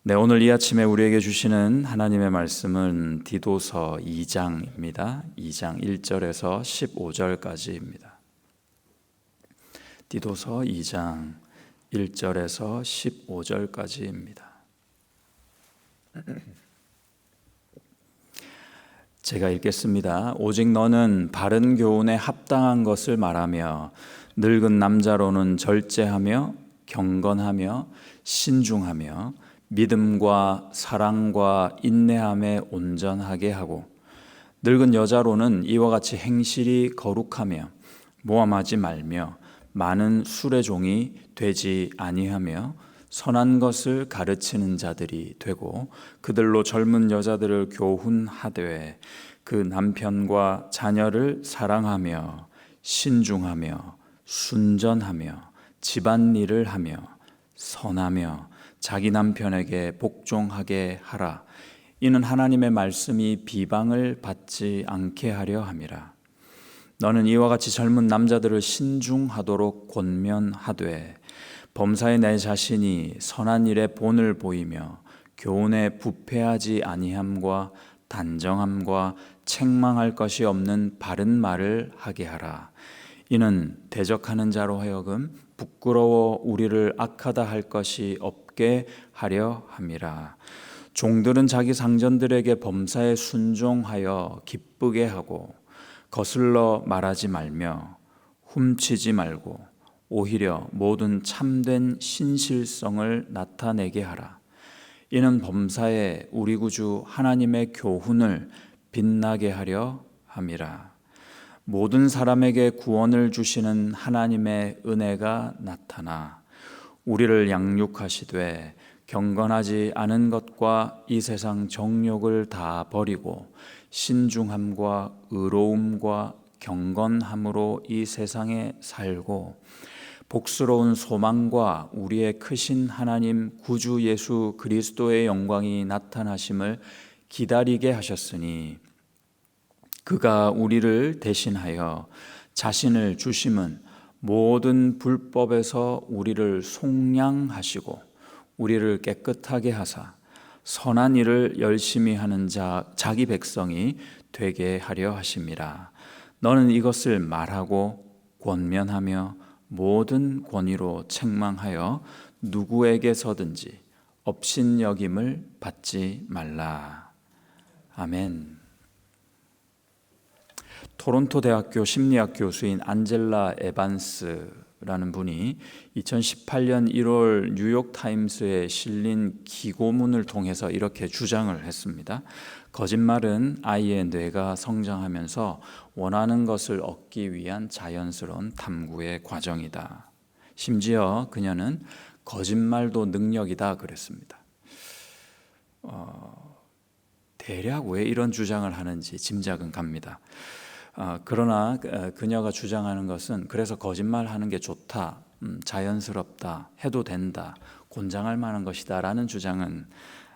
네, 오늘 이 아침에 우리에게 주시는 하나님의 말씀은 디도서 2장입니다. 2장 1절에서 15절까지입니다. 디도서 2장 1절에서 15절까지입니다. 제가 읽겠습니다. 오직 너는 바른 교훈에 합당한 것을 말하며 늙은 남자로는 절제하며 경건하며 신중하며 믿음과 사랑과 인내함에 온전하게 하고 늙은 여자로는 이와 같이 행실이 거룩하며 모함하지 말며 많은 술의 종이 되지 아니하며 선한 것을 가르치는 자들이 되고 그들로 젊은 여자들을 교훈하되 그 남편과 자녀를 사랑하며 신중하며 순전하며 집안일을 하며 선하며 자기 남편에게 복종하게 하라. 이는 하나님의 말씀이 비방을 받지 않게 하려 함이라. 너는 이와 같이 젊은 남자들을 신중하도록 권면하되 범사에 내 자신이 선한 일에 본을 보이며 교훈에 부패하지 아니함과 단정함과 책망할 것이 없는 바른 말을 하게 하라. 이는 대적하는 자로 하여금 부끄러워 우리를 악하다 할 것이 없게 하려 함이라. 종들은 자기 상전들에게 범사에 순종하여 기쁘게 하고 거슬러 말하지 말며 훔치지 말고 오히려 모든 참된 신실성을 나타내게 하라. 이는 범사에 우리 구주 하나님의 교훈을 빛나게 하려 함이라. 모든 사람에게 구원을 주시는 하나님의 은혜가 나타나 우리를 양육하시되 경건하지 않은 것과 이 세상 정욕을 다 버리고 신중함과 의로움과 경건함으로 이 세상에 살고 복스러운 소망과 우리의 크신 하나님 구주 예수 그리스도의 영광이 나타나심을 기다리게 하셨으니 그가 우리를 대신하여 자신을 주심은 모든 불법에서 우리를 속량하시고 우리를 깨끗하게 하사 선한 일을 열심히 하는 자기 백성이 되게 하려 하심이라. 너는 이것을 말하고 권면하며 모든 권위로 책망하여 누구에게서든지 업신여김을 받지 말라. 아멘. 토론토 대학교 심리학 교수인 안젤라 에반스라는 분이 2018년 1월 뉴욕타임스에 실린 기고문을 통해서 이렇게 주장을 했습니다. 거짓말은 아이의 뇌가 성장하면서 원하는 것을 얻기 위한 자연스러운 탐구의 과정이다. 심지어 그녀는 거짓말도 능력이다 그랬습니다. 대략 왜 이런 주장을 하는지 짐작은 갑니다. 그러나 그녀가 주장하는 것은 그래서 거짓말하는 게 좋다, 자연스럽다, 해도 된다, 권장할 만한 것이다 라는 주장은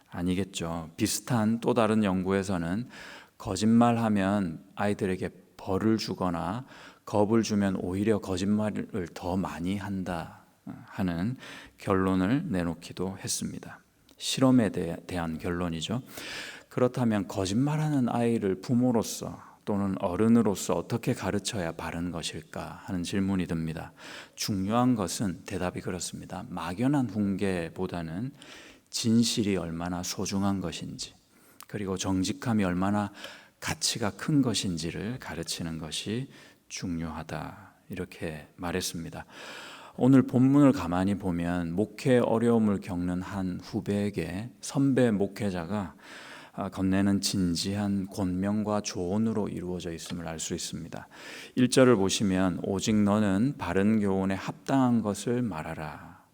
아니겠죠. 비슷한 또 다른 연구에서는 거짓말하면 아이들에게 벌을 주거나 겁을 주면 오히려 거짓말을 더 많이 한다 하는 결론을 내놓기도 했습니다. 실험에 대한 결론이죠. 그렇다면 거짓말하는 아이를 부모로서 또는 어른으로서 어떻게 가르쳐야 바른 것일까 하는 질문이 듭니다. 중요한 것은 대답이 그렇습니다. 막연한 훈계보다는 진실이 얼마나 소중한 것인지 그리고 정직함이 얼마나 가치가 큰 것인지를 가르치는 것이 중요하다 이렇게 말했습니다. 오늘 본문을 가만히 보면 목회 어려움을 겪는 한 후배에게 선배 목회자가 건네는 진지한 권면과 조언으로 이루어져 있음을 알 수 있습니다. 1절을 보시면 오직 너는 바른 교훈에 합당한 것을 말하라.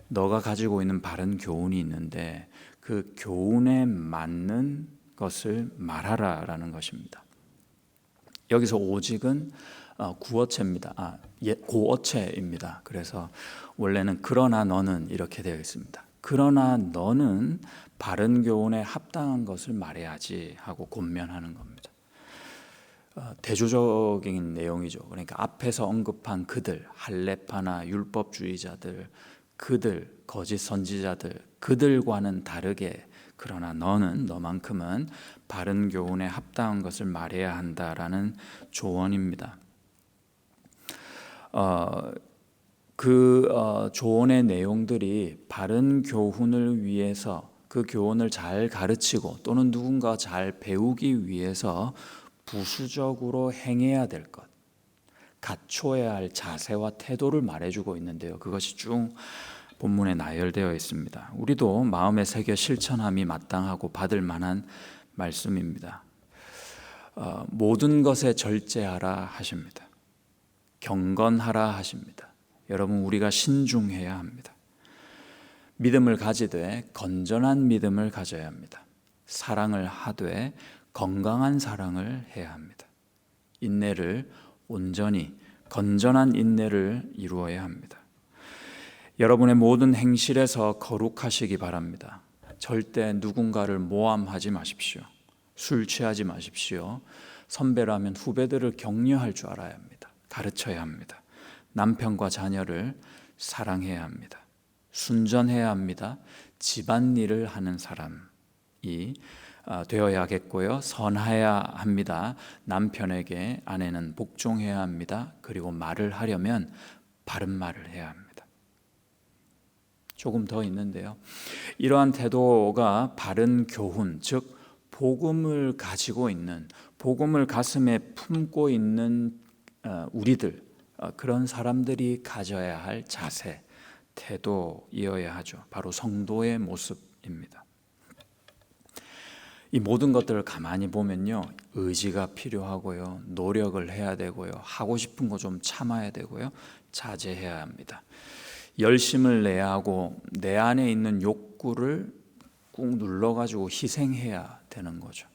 너가 가지고 있는 바른 교훈이 있는데 그 교훈에 맞는 것을 말하라 라는 것입니다. 여기서 오직은 구어체입니다. 고어체입니다. 그래서 원래는 그러나 너는 이렇게 되어 있습니다. 그러나 너는 바른 교훈에 합당한 것을 말해야지 하고 권면하는 겁니다. 대조적인 내용이죠. 그러니까 앞에서 언급한 그들, 할례파나 율법주의자들, 그들, 거짓 선지자들, 그들과는 다르게 그러나 너는 너만큼은 바른 교훈에 합당한 것을 말해야 한다라는 조언입니다. 조언의 내용들이 바른 교훈을 위해서 그 교훈을 잘 가르치고 또는 누군가 잘 배우기 위해서 부수적으로 행해야 될 것, 갖춰야 할 자세와 태도를 말해주고 있는데요. 그것이 쭉 본문에 나열되어 있습니다. 우리도 마음에 새겨 실천함이 마땅하고 받을 만한 말씀입니다. 모든 것에 절제하라 하십니다. 경건하라 하십니다. 여러분, 우리가 신중해야 합니다. 믿음을 가지되 건전한 믿음을 가져야 합니다. 사랑을 하되 건강한 사랑을 해야 합니다. 인내를 온전히 건전한 인내를 이루어야 합니다. 여러분의 모든 행실에서 거룩하시기 바랍니다. 절대 누군가를 모함하지 마십시오. 술 취하지 마십시오. 선배라면 후배들을 격려할 줄 알아야 합니다. 가르쳐야 합니다. 남편과 자녀를 사랑해야 합니다. 순전해야 합니다. 집안일을 하는 사람이 되어야겠고요. 선해야 합니다. 남편에게 아내는 복종해야 합니다. 그리고 말을 하려면 바른 말을 해야 합니다. 조금 더 있는데요. 이러한 태도가 바른 교훈, 즉 복음을 가지고 있는, 복음을 가슴에 품고 있는 우리들, 그런 사람들이 가져야 할 자세, 태도이어야 하죠. 바로 성도의 모습입니다. 이 모든 것들을 가만히 보면요, 의지가 필요하고요, 노력을 해야 되고요, 하고 싶은 거 좀 참아야 되고요, 자제해야 합니다. 열심을 내야 하고 내 안에 있는 욕구를 꾹 눌러가지고 희생해야 되는 거죠.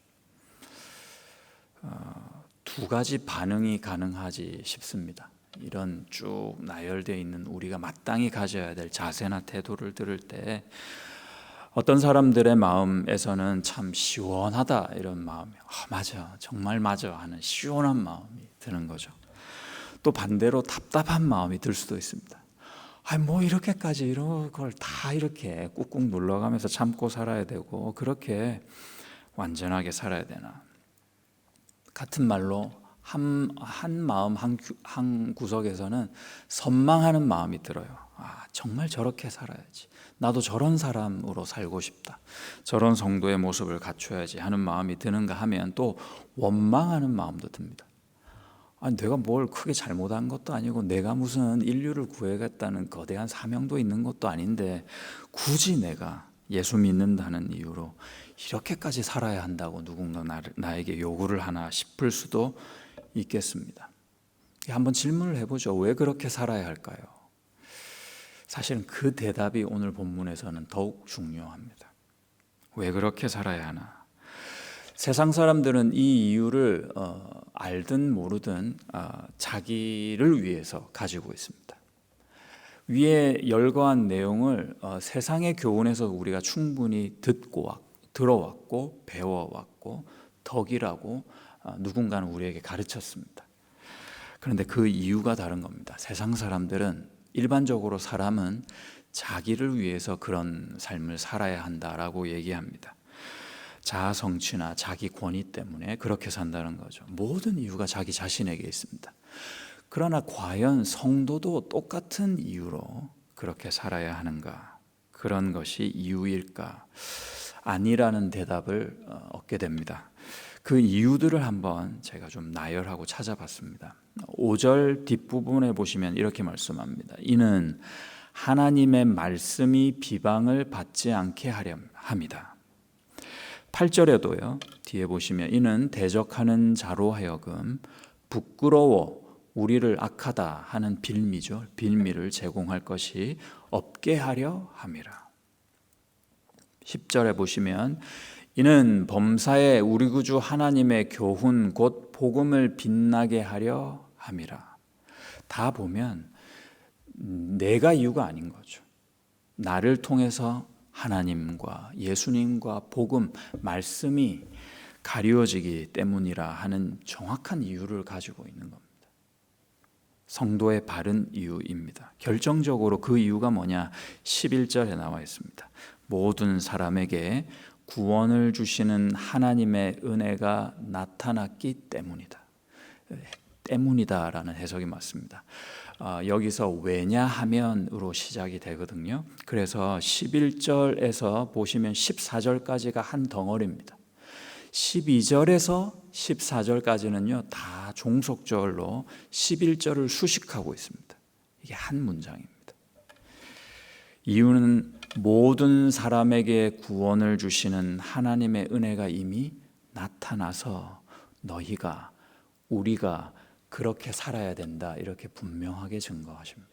두 가지 반응이 가능하지 싶습니다. 이런 쭉 나열되어 있는 우리가 마땅히 가져야 될 자세나 태도를 들을 때 어떤 사람들의 마음에서는 참 시원하다 이런 마음이, 맞아, 정말 맞아 하는 시원한 마음이 드는 거죠. 또 반대로 답답한 마음이 들 수도 있습니다. 뭐 이렇게까지 이런 걸 다 이렇게 꾹꾹 눌러가면서 참고 살아야 되고 그렇게 완전하게 살아야 되나. 같은 말로 한 마음 한 구석에서는 선망하는 마음이 들어요. 정말 저렇게 살아야지. 나도 저런 사람으로 살고 싶다. 저런 성도의 모습을 갖춰야지 하는 마음이 드는가 하면 또 원망하는 마음도 듭니다. 내가 뭘 크게 잘못한 것도 아니고 내가 무슨 인류를 구해겠다는 거대한 사명도 있는 것도 아닌데 굳이 내가 예수 믿는다는 이유로 이렇게까지 살아야 한다고 누군가 나에게 요구를 하나 싶을 수도 있겠습니다. 한번 질문을 해보죠. 왜 그렇게 살아야 할까요? 사실은 그 대답이 오늘 본문에서는 더욱 중요합니다. 왜 그렇게 살아야 하나? 세상 사람들은 이 이유를 알든 모르든 자기를 위해서 가지고 있습니다. 위에 열거한 내용을 세상의 교훈에서 우리가 충분히 들어왔고 배워왔고 덕이라고 누군가는 우리에게 가르쳤습니다. 그런데 그 이유가 다른 겁니다. 세상 사람들은 일반적으로 사람은 자기를 위해서 그런 삶을 살아야 한다라고 얘기합니다. 자아 성취나 자기 권위 때문에 그렇게 산다는 거죠. 모든 이유가 자기 자신에게 있습니다. 그러나 과연 성도도 똑같은 이유로 그렇게 살아야 하는가? 그런 것이 이유일까? 아니라는 대답을 얻게 됩니다. 그 이유들을 한번 제가 좀 나열하고 찾아봤습니다. 5절 뒷부분에 보시면 이렇게 말씀합니다. 이는 하나님의 말씀이 비방을 받지 않게 하려 함이다. 8절에도요. 뒤에 보시면 이는 대적하는 자로 하여금 부끄러워 우리를 악하다 하는 빌미죠. 빌미를 제공할 것이 없게 하려 함이라. 10절에 보시면 이는 범사에 우리 구주 하나님의 교훈 곧 복음을 빛나게 하려 함이라. 다 보면 내가 이유가 아닌 거죠. 나를 통해서 하나님과 예수님과 복음, 말씀이 가리워지기 때문이라 하는 정확한 이유를 가지고 있는 겁니다. 성도의 바른 이유입니다. 결정적으로 그 이유가 뭐냐? 11절에 나와 있습니다. 모든 사람에게 구원을 주시는 하나님의 은혜가 나타났기 때문이다. 때문이다라는 해석이 맞습니다. 여기서 왜냐하면으로 시작이 되거든요. 그래서 11절에서 보시면 14절까지가 한 덩어리입니다. 12절에서 14절까지는요 다 종속절로 11절을 수식하고 있습니다. 이게 한 문장입니다. 이유는 모든 사람에게 구원을 주시는 하나님의 은혜가 이미 나타나서 너희가, 우리가 그렇게 살아야 된다, 이렇게 분명하게 증거하십니다.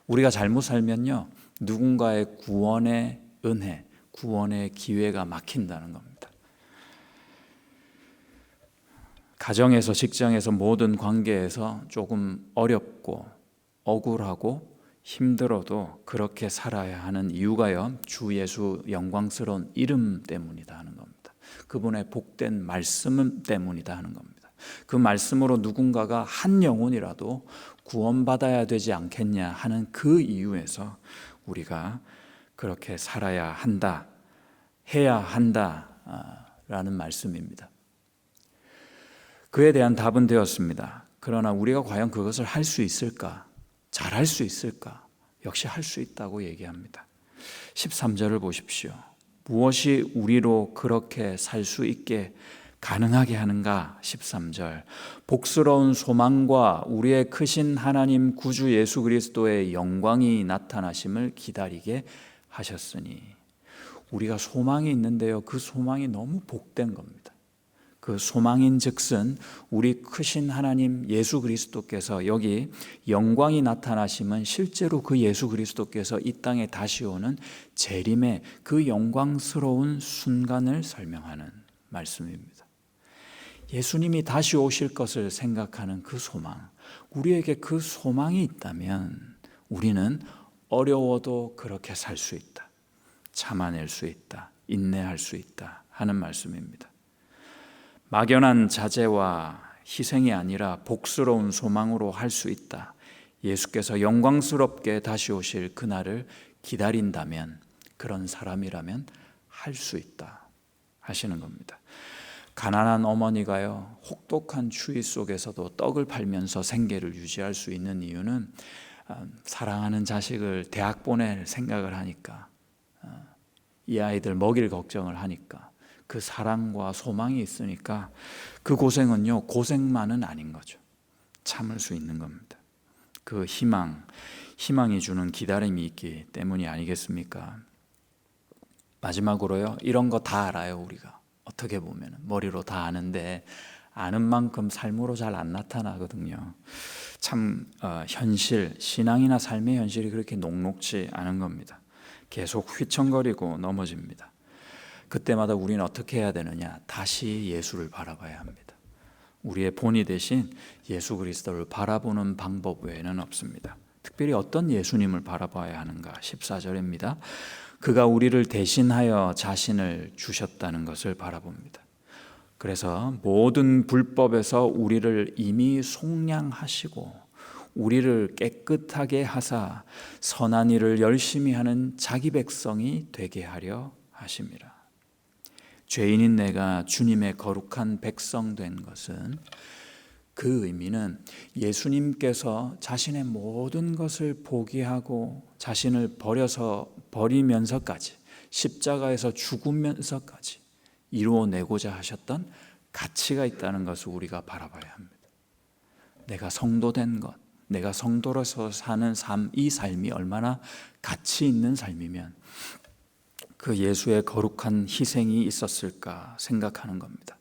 우리가 잘못 살면요 누군가의 구원의 은혜, 구원의 기회가 막힌다는 겁니다. 가정에서, 직장에서, 모든 관계에서 조금 어렵고 억울하고 힘들어도 그렇게 살아야 하는 이유가요 주 예수 영광스러운 이름 때문이다 하는 겁니다. 그분의 복된 말씀 때문이다 하는 겁니다. 그 말씀으로 누군가가 한 영혼이라도 구원받아야 되지 않겠냐 하는 그 이유에서 우리가 그렇게 살아야 한다, 해야 한다 라는 말씀입니다. 그에 대한 답은 되었습니다. 그러나 우리가 과연 그것을 할 수 있을까? 잘할 수 있을까? 역시 할 수 있다고 얘기합니다. 13절을 보십시오. 무엇이 우리로 그렇게 살 수 있게 가능하게 하는가? 13절. 복스러운 소망과 우리의 크신 하나님 구주 예수 그리스도의 영광이 나타나심을 기다리게 하셨으니. 우리가 소망이 있는데요 그 소망이 너무 복된 겁니다. 그 소망인 즉슨 우리 크신 하나님 예수 그리스도께서, 여기 영광이 나타나심은 실제로 그 예수 그리스도께서 이 땅에 다시 오는 재림의 그 영광스러운 순간을 설명하는 말씀입니다. 예수님이 다시 오실 것을 생각하는 그 소망, 우리에게 그 소망이 있다면 우리는 어려워도 그렇게 살 수 있다, 참아낼 수 있다, 인내할 수 있다 하는 말씀입니다. 막연한 자제와 희생이 아니라 복스러운 소망으로 할 수 있다. 예수께서 영광스럽게 다시 오실 그날을 기다린다면, 그런 사람이라면 할 수 있다 하시는 겁니다. 가난한 어머니가요 혹독한 추위 속에서도 떡을 팔면서 생계를 유지할 수 있는 이유는 사랑하는 자식을 대학 보낼 생각을 하니까, 이 아이들 먹일 걱정을 하니까, 그 사랑과 소망이 있으니까 그 고생은요 고생만은 아닌 거죠. 참을 수 있는 겁니다. 그 희망이 주는 기다림이 있기 때문이 아니겠습니까? 마지막으로요 이런 거 다 알아요. 우리가 어떻게 보면 머리로 다 아는데 아는 만큼 삶으로 잘 안 나타나거든요. 참 현실, 신앙이나 삶의 현실이 그렇게 녹록지 않은 겁니다. 계속 휘청거리고 넘어집니다. 그때마다 우리는 어떻게 해야 되느냐? 다시 예수를 바라봐야 합니다. 우리의 본이 대신 예수 그리스도를 바라보는 방법 외에는 없습니다. 특별히 어떤 예수님을 바라봐야 하는가? 14절입니다. 그가 우리를 대신하여 자신을 주셨다는 것을 바라봅니다. 그래서 모든 불법에서 우리를 이미 속량하시고 우리를 깨끗하게 하사 선한 일을 열심히 하는 자기 백성이 되게 하려 하심이라. 죄인인 내가 주님의 거룩한 백성 된 것은, 그 의미는 예수님께서 자신의 모든 것을 포기하고 자신을 버리면서까지, 십자가에서 죽으면서까지 이루어내고자 하셨던 가치가 있다는 것을 우리가 바라봐야 합니다. 내가 성도된 것, 내가 성도로서 사는 삶, 이 삶이 얼마나 가치 있는 삶이면 그 예수의 거룩한 희생이 있었을까 생각하는 겁니다.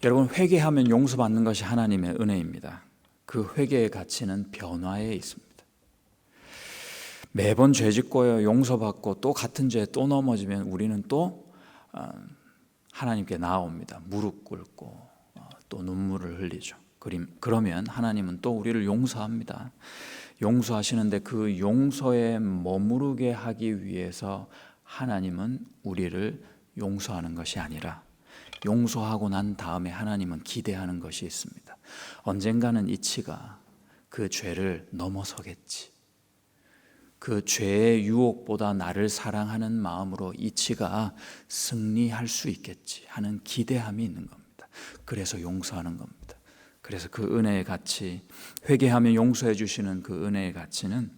여러분, 회개하면 용서받는 것이 하나님의 은혜입니다. 그 회개의 가치는 변화에 있습니다. 매번 죄짓고 용서받고 또 같은 죄에 또 넘어지면 우리는 또 하나님께 나아옵니다. 무릎 꿇고 또 눈물을 흘리죠. 그러면 하나님은 또 우리를 용서합니다. 용서하시는데 그 용서에 머무르게 하기 위해서 하나님은 우리를 용서하는 것이 아니라 용서하고 난 다음에 하나님은 기대하는 것이 있습니다. 언젠가는 이치가 그 죄를 넘어서겠지. 그 죄의 유혹보다 나를 사랑하는 마음으로 이치가 승리할 수 있겠지 하는 기대함이 있는 겁니다. 그래서 용서하는 겁니다. 그래서 그 은혜의 가치, 회개하며 용서해 주시는 그 은혜의 가치는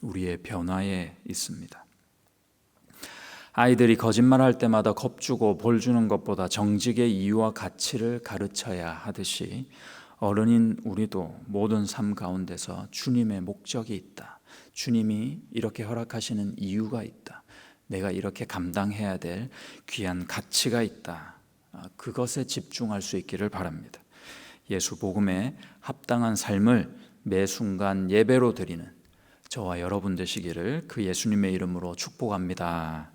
우리의 변화에 있습니다. 아이들이 거짓말할 때마다 겁주고 벌 주는 것보다 정직의 이유와 가치를 가르쳐야 하듯이 어른인 우리도 모든 삶 가운데서 주님의 목적이 있다. 주님이 이렇게 허락하시는 이유가 있다. 내가 이렇게 감당해야 될 귀한 가치가 있다. 그것에 집중할 수 있기를 바랍니다. 예수 복음에 합당한 삶을 매 순간 예배로 드리는 저와 여러분 되시기를 그 예수님의 이름으로 축복합니다.